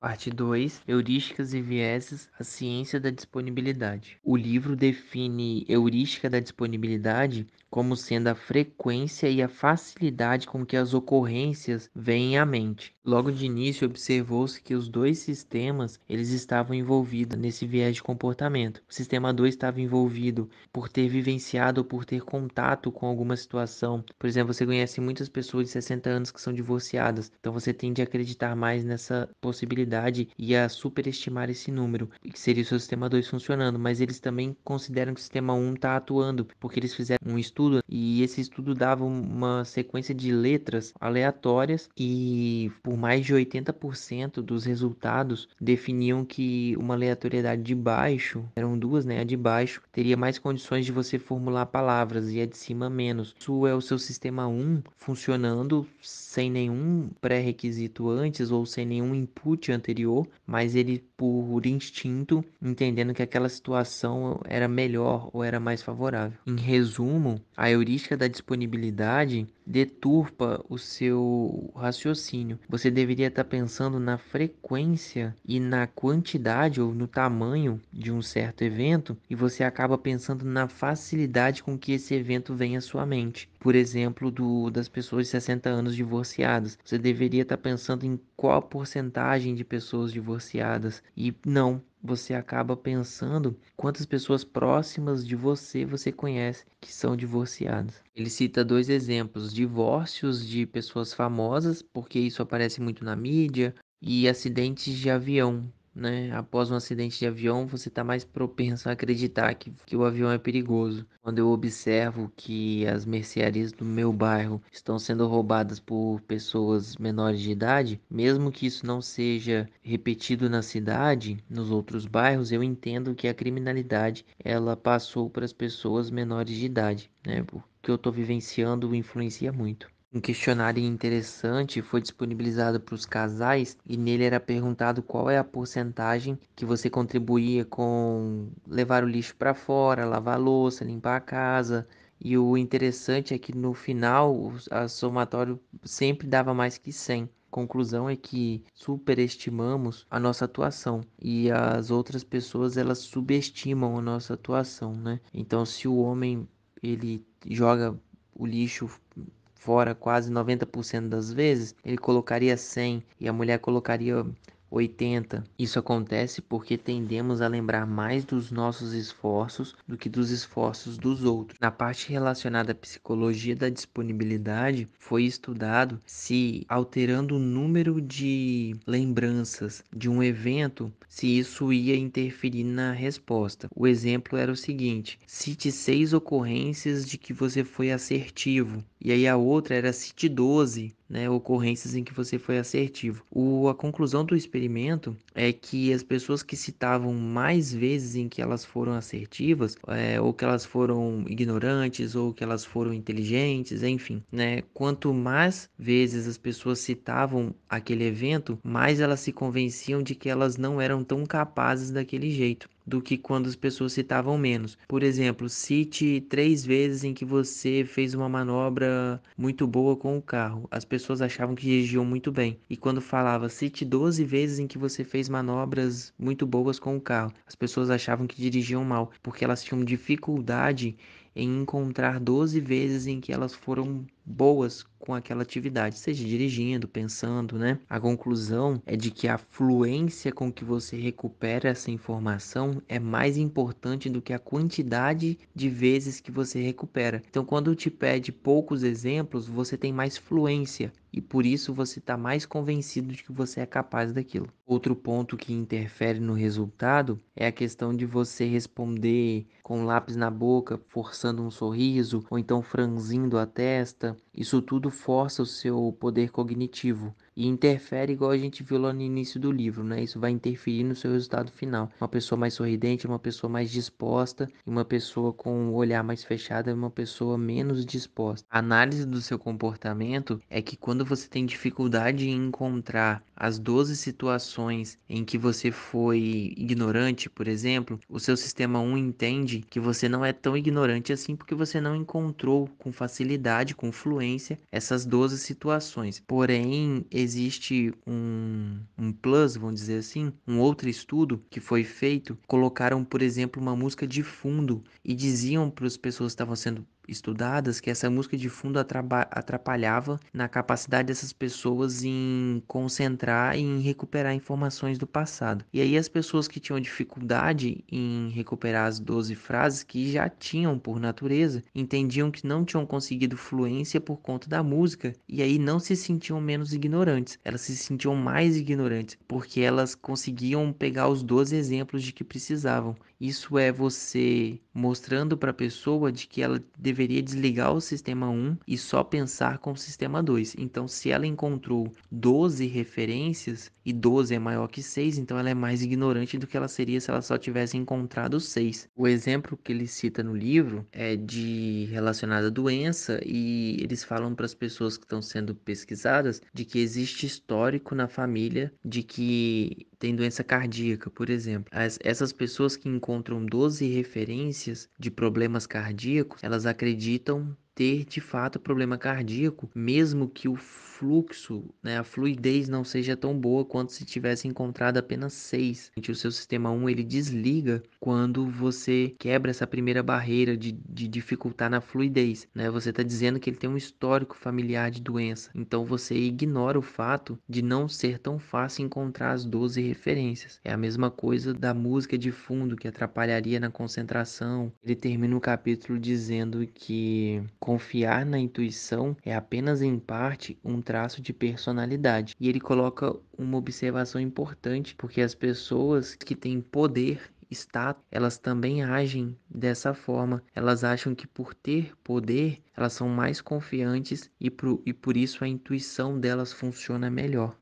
Parte 2: Heurísticas e vieses, a ciência da disponibilidade. O livro define heurística da disponibilidade como sendo a frequência e a facilidade com que as ocorrências vêm à mente. Logo de início, observou-se que os dois sistemas eles estavam envolvidos nesse viés de comportamento. O sistema 2 estava envolvido por ter vivenciado ou por ter contato com alguma situação. Por exemplo, você conhece muitas pessoas de 60 anos que são divorciadas, então você tende a acreditar mais nessa possibilidade e a superestimar esse número, que seria o seu sistema 2 funcionando, mas eles também consideram que o sistema um está atuando, porque eles fizeram um estudo e esse estudo dava uma sequência de letras aleatórias e por mais de 80% dos resultados definiam que uma aleatoriedade de baixo, eram duas, né? A de baixo teria mais condições de você formular palavras e a de cima menos. Isso é o seu sistema um funcionando sem nenhum pré-requisito antes ou sem nenhum input anterior, mas ele por instinto entendendo que aquela situação era melhor ou era mais favorável. Em resumo, a heurística da disponibilidade deturpa o seu raciocínio. Você deveria estar pensando na frequência e na quantidade ou no tamanho de um certo evento e você acaba pensando na facilidade com que esse evento vem à sua mente. Por exemplo, das pessoas de 60 anos divorciadas. Você deveria estar pensando em qual a porcentagem de pessoas divorciadas e não. Você acaba pensando quantas pessoas próximas de você conhece que são divorciadas. Ele cita dois exemplos: divórcios de pessoas famosas, porque isso aparece muito na mídia, e acidentes de avião, né? Após um acidente de avião, você está mais propenso a acreditar que o avião é perigoso. Quando eu observo que as mercearias do meu bairro estão sendo roubadas por pessoas menores de idade, mesmo que isso não seja repetido na cidade, nos outros bairros, eu entendo que a criminalidade ela passou para as pessoas menores de idade, né? O que eu estou vivenciando influencia muito. Um questionário interessante foi disponibilizado para os casais e nele era perguntado qual é a porcentagem que você contribuía com levar o lixo para fora, lavar a louça, limpar a casa. E o interessante é que no final a somatório sempre dava mais que 100. Conclusão é que superestimamos a nossa atuação e as outras pessoas elas subestimam a nossa atuação, né? Então, se o homem ele joga o lixo fora quase 90% das vezes, ele colocaria 100 e a mulher colocaria 80. Isso acontece porque tendemos a lembrar mais dos nossos esforços do que dos esforços dos outros. Na parte relacionada à psicologia da disponibilidade, foi estudado se alterando o número de lembranças de um evento, se isso ia interferir na resposta. O exemplo era o seguinte: cite 6 ocorrências de que você foi assertivo. E aí a outra era cite 12, né, ocorrências em que você foi assertivo. A conclusão do experimento é que as pessoas que citavam mais vezes em que elas foram assertivas, ou que elas foram ignorantes, ou que elas foram inteligentes, enfim, né, quanto mais vezes as pessoas citavam aquele evento, mais elas se convenciam de que elas não eram tão capazes daquele jeito do que quando as pessoas citavam menos. Por exemplo, cite 3 vezes em que você fez uma manobra muito boa com o carro. As pessoas achavam que dirigiam muito bem. E quando falava cite 12 vezes em que você fez manobras muito boas com o carro, as pessoas achavam que dirigiam mal, porque elas tinham dificuldade em encontrar 12 vezes em que elas foram boas com aquela atividade, seja dirigindo, pensando, né? A conclusão é de que a fluência com que você recupera essa informação é mais importante do que a quantidade de vezes que você recupera. Então, quando te pede poucos exemplos, você tem mais fluência e por isso você está mais convencido de que você é capaz daquilo. Outro ponto que interfere no resultado é a questão de você responder com lápis na boca, forçando um sorriso ou então franzindo a testa. Isso tudo força o seu poder cognitivo e interfere igual a gente viu lá no início do livro, né? Isso vai interferir no seu resultado final. Uma pessoa mais sorridente é uma pessoa mais disposta, e uma pessoa com o olhar mais fechado é uma pessoa menos disposta. A análise do seu comportamento é que quando você tem dificuldade em encontrar as 12 situações em que você foi ignorante, por exemplo, o seu sistema um entende que você não é tão ignorante assim porque você não encontrou com facilidade, com fluência, essas 12 situações. Porém, existe um plus, vamos dizer assim, um outro estudo que foi feito, colocaram, por exemplo, uma música de fundo e diziam para as pessoas que estavam sendo estudadas que essa música de fundo atrapalhava na capacidade dessas pessoas em concentrar e em recuperar informações do passado. E aí as pessoas que tinham dificuldade em recuperar as 12 frases que já tinham por natureza, entendiam que não tinham conseguido fluência por conta da música e aí não se sentiam menos ignorantes, elas se sentiam mais ignorantes, porque elas conseguiam pegar os 12 exemplos de que precisavam. Isso é você mostrando para a pessoa de que ela deveria desligar o sistema 1 e só pensar com o sistema 2. Então, se ela encontrou 12 referências e 12 é maior que 6, então ela é mais ignorante do que ela seria se ela só tivesse encontrado 6. O exemplo que ele cita no livro é de relacionado à doença e eles falam para as pessoas que estão sendo pesquisadas de que existe histórico na família de que tem doença cardíaca, por exemplo. Essas pessoas que encontram 12 referências de problemas cardíacos, elas acreditam ter de fato problema cardíaco, mesmo que o fluxo, né, a fluidez não seja tão boa quanto se tivesse encontrado apenas 6. O seu sistema 1 ele desliga quando você quebra essa primeira barreira de dificultar na fluidez, né? Você está dizendo que ele tem um histórico familiar de doença, então você ignora o fato de não ser tão fácil encontrar as 12 referências. É a mesma coisa da música de fundo que atrapalharia na concentração. Ele termina o capítulo dizendo que confiar na intuição é apenas em parte um traço de personalidade. E ele coloca uma observação importante, porque as pessoas que têm poder, status, elas também agem dessa forma. Elas acham que por ter poder, elas são mais confiantes e por isso a intuição delas funciona melhor.